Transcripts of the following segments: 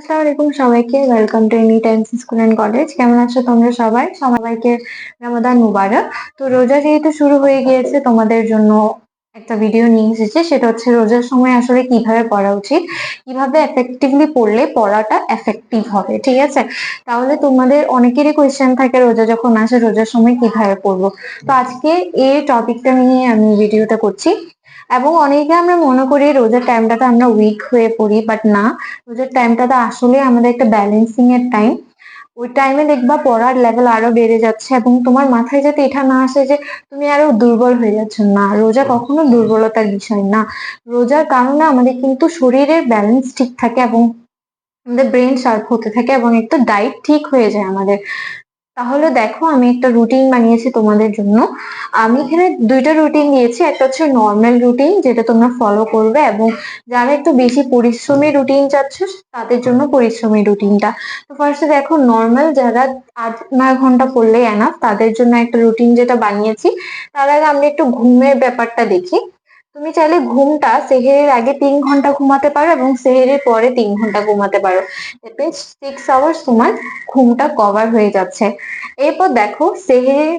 আসসালামু আলাইকুম সবাইকে। Welcome to any times school and college. কেমন আছো তোমরা সবাই? সবাইকে রমাদান মুবারক। তো রোজা যেহেতু শুরু হয়ে গিয়েছে, তোমাদের জন্য একটা ভিডিও নিয়ে এসেছি। সেটা হচ্ছে রোজার সময় আসলে কিভাবে পড়া উচিত, কিভাবে এফেক্টিভলি পড়লে পড়াটা এফেক্টিভ হবে। ঠিক আছে, তাহলে তোমাদের অনেকেরই কোয়েশ্চেন থাকে রোজা যখন আসে রোজার সময় কিভাবে পড়বো। তো আজকে এই টপিকটা নিয়ে আমি ভিডিওটা করছি। এবং অনেকে আমরা মনে করি রোজার টাইমটাতে আমরা উইক হয়ে পড়ি, বাট না, রোজার টাইমটাতে আসলে আমাদের একটা ব্যালেন্সিং এর টাইম। ওই টাইমে দেখবা পড়ার লেভেল আরো বেড়ে যাচ্ছে এবং তোমার মাথায় যাতে এটা না আসে যে তুমি আরো দুর্বল হয়ে যাচ্ছ। না, রোজা কখনো দুর্বলতার বিষয় না। রোজার কারণে আমাদের কিন্তু শরীরের ব্যালেন্স ঠিক থাকে এবং আমাদের ব্রেন শার্প হতে থাকে এবং একটা ডায়েট ঠিক হয়ে যায় আমাদের। তাহলে দেখো, আমি একটা রুটিন বানিয়েছি তোমাদের জন্য। আমি এখানে দুইটা রুটিন দিয়েছি। একটা হচ্ছে নর্মাল রুটিন, যেটা তোমরা ফলো করবে, এবং যারা একটু বেশি পরিশ্রমী রুটিন চাচ্ছ তাদের জন্য পরিশ্রমী রুটিনটা। তো ফার্স্টে দেখো, নর্মাল যারা 8-9 ঘন্টা পড়লেই এনাফ, তাদের জন্য একটা রুটিন যেটা বানিয়েছি। তার আগে আমরা একটু ঘুমের ব্যাপারটা দেখি। তুমি চাইলে ঘুমটা সেহেরির আগে 3 ঘন্টা ঘুমাতে পারো এবং সেহেরির পরে 3 ঘন্টা ঘুমাতে পারো। 6 আওয়ার্স তোমার ঘুমটা কভার হয়ে যাচ্ছে। এরপর দেখো, সেহেরি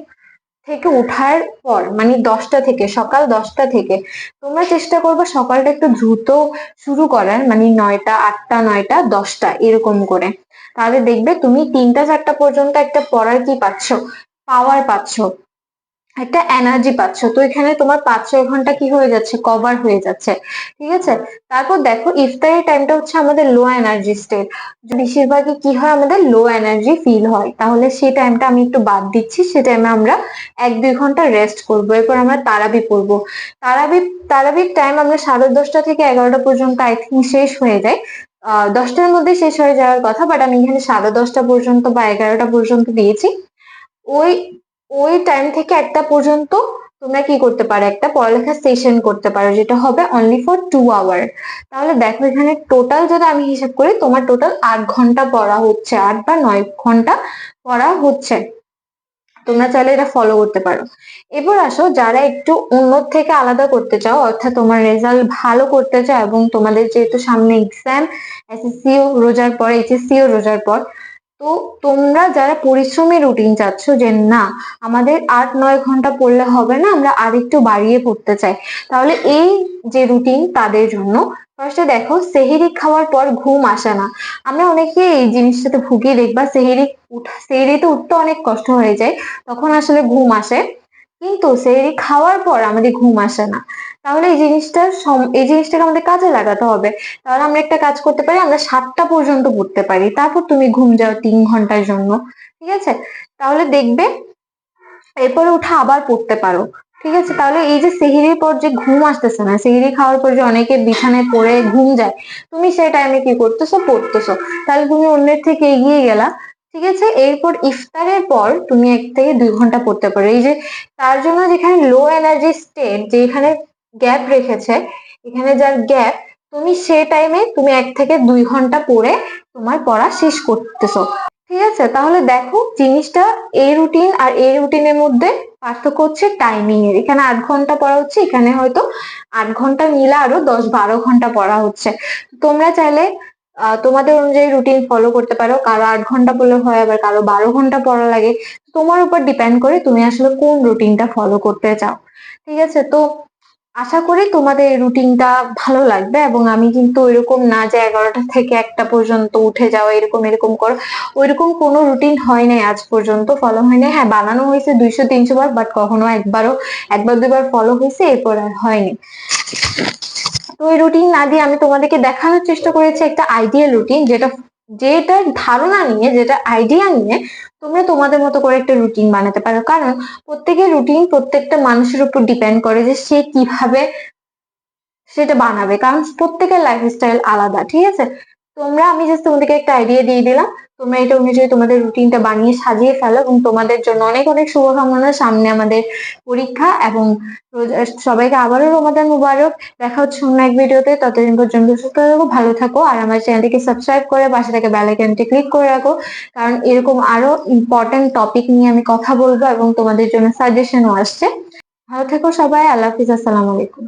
থেকে উঠার পর মানে 10টা থেকে, সকাল 10টা থেকে তোমরা চেষ্টা করবে সকালটা একটু দ্রুত শুরু করার, মানে 9টা, 8টা, 9টা, 10টা এরকম করে। তাহলে দেখবে তুমি 3টা 4টা পর্যন্ত একটা পড়ার কি পাচ্ছ, পাওয়ার পাচ্ছ, একটা এনার্জি পাচ্ছ। তো এখানে তোমার 5-6 ঘন্টা কি হয়ে যাচ্ছে, কভার হয়ে যাচ্ছে। ঠিক আছে, তারপর দেখো ইফতারের টাইমটা হচ্ছে আমাদের লো এনার্জি স্টেট। বেশিরভাগই কি হয়, আমাদের লো এনার্জি ফিল হয়। তাহলে সেই টাইমটা আমি একটু বাদ দিচ্ছি। সে টাইমে আমরা 1-2 ঘন্টা রেস্ট করবো। এরপর আমরা তারাবি পড়বো। তারাবি তারাবির টাইম আমরা 10:30 থেকে 11টা পর্যন্ত আই থিঙ্ক শেষ হয়ে যায়। 10টার মধ্যে শেষ হয়ে যাওয়ার কথা, বাট আমি এখানে 10:30 পর্যন্ত বা 11টা পর্যন্ত দিয়েছি। ওই ওই টাইম থেকে 1টা পর্যন্ত তোমরা কি করতে পারো, একটা পড়ালেখার সেশন করতে পারো, যেটা হবে অনলি ফর 2 আওয়ার। তাহলে দেখো, এখানে টোটাল যদি আমি হিসাব করি, তোমার টোটাল 8 ঘন্টা পড়া হচ্ছে, 8 বা 9 ঘন্টা পড়া হচ্ছে। তোমরা চাইলে এটা ফলো করতে পারো। এবার আসো, যারা একটু উন্নত থেকে আলাদা করতে চাও, অর্থাৎ তোমার রেজাল্ট ভালো করতে চাও এবং তোমাদের যেহেতু সামনে এক্সাম, এসএসসিও রোজার পর, এইচএসসিও রোজার পর, তো তোমরা যারা পরিশ্রমী রুটিন চাচ্ছ যে না আমাদের 8-9 ঘন্টা পড়লে হবে না, আমরা আরেকটু বাড়িয়ে পড়তে চাই, তাহলে এই যে রুটিন তাদের জন্য। ফার্স্টে দেখো, সেহেরি খাওয়ার পর ঘুম আসে না। আমরা অনেকে এই জিনিসটাতে ভুগি, দেখবা সেহেরিতে উঠতে অনেক কষ্ট হয়ে যায়, তখন আসলে ঘুম আসে। কিন্তু সেহেরি খাওয়ার পর আমাদের ঘুম আসে না। তাহলে এই জিনিসটাকে আমাদের কাজে লাগাতে হবে। তাহলে আমরা একটা কাজ করতে পারি, আমরা 7টা পর্যন্ত পড়তে পারি, তারপর তুমি ঘুম যাও 3 ঘন্টার জন্য। ঠিক আছে, তাহলে দেখবে এরপরে উঠে আবার পড়তে পারো। ঠিক আছে, তাহলে এই যে সেহরির পর যে ঘুম আসতেছে না, সেহরি খাওয়ার পর যে অনেকে বিছানায় পড়ে ঘুম যায়, তুমি সেই টাইমে কি করতেছো, পড়তেছো, তাহলে তুমি অন্যের থেকে এগিয়ে গেলা। ঠিক আছে, এরপর ইফতারের পর তুমি 1 থেকে 2 ঘন্টা পড়তে পারো। এই যে তার জন্য যেখানে লো এনার্জি স্টেট, যেখানে গ্যাপ রেখেছে, এখানে যার গ্যাপ, তুমি সে টাইমে তুমি 1 থেকে 2 ঘন্টা পড়ে তোমার পড়া শেষ করতেছো। ঠিক আছে, তাহলে দেখো জিনিসটা, এই রুটিন আর এই রুটিনের মধ্যে পার্থক্য হচ্ছে টাইমিং এর। এখানে 8 ঘন্টা পড়া হচ্ছে, এখানে হয়তো 8 ঘন্টা মিলে আরো 10-12 ঘন্টা পড়া হচ্ছে। তোমরা চাইলে তোমাদের অনুযায়ী রুটিন ফলো করতে পারো। কারো 8 ঘন্টা পড়লে হয়, আবার কারো 12 ঘন্টা পড়া লাগে। তোমার উপর ডিপেন্ড করে তুমি আসলে কোন রুটিনটা ফলো করতে চাও। ঠিক আছে, তো আশা করি তোমাদের এই রুটিনটা ভালো লাগবে। এবং আমি কিন্তু ওইরকম না যে 11টা থেকে 1টা পর্যন্ত উঠে যাও, এরকম এরকম করো, ওইরকম কোনো রুটিন হয় নাই আজ পর্যন্ত, ফলো হয় নাই। হ্যাঁ, বানানো হয়েছে 200-300 বার, বাট কখনো একবার দুবার ফলো হয়েছে, এরপর আর হয়নি। তো এই রুটিন না দিয়ে আমি তোমাদেরকে দেখানোর চেষ্টা করেছি একটা আইডিয়াল রুটিন, যেটার ধারণা নিয়ে, যেটা আইডিয়া নিয়ে তোমরা তোমাদের মতো করে একটা রুটিন বানাতে পারো। কারণ প্রত্যেকের রুটিন প্রত্যেকটা মানুষের উপর ডিপেন্ড করে যে সে কিভাবে সেটা বানাবে, কারণ প্রত্যেকের লাইফস্টাইল আলাদা। ঠিক আছে, আমি জাস্ট তোমাদেরকে একটা আইডিয়া দিয়ে দিলাম, তোমরা এটা অনুযায়ী তোমাদের রুটিনটা বানিয়ে সাজিয়ে ফেলো। এবং তোমাদের জন্য অনেক অনেক শুভকামনা, সামনে আমাদের পরীক্ষা। এবং সবাইকে আবারও রমাদান মুবারক। দেখা হচ্ছে অন্য এক ভিডিওতে। ততদিন পর্যন্ত সুস্থ থাকো, ভালো থাকো, আর আমার চ্যানেলটিকে সাবস্ক্রাইব করে পাশে থেকে বেল আইকনটি ক্লিক করে রাখো, কারণ এরকম আরো ইম্পর্টেন্ট টপিক নিয়ে আমি কথা বলবো এবং তোমাদের জন্য সাজেশনও আসছে। ভালো থেকো সবাই, আল্লাহ হাফিজ, আসসালামু আলাইকুম।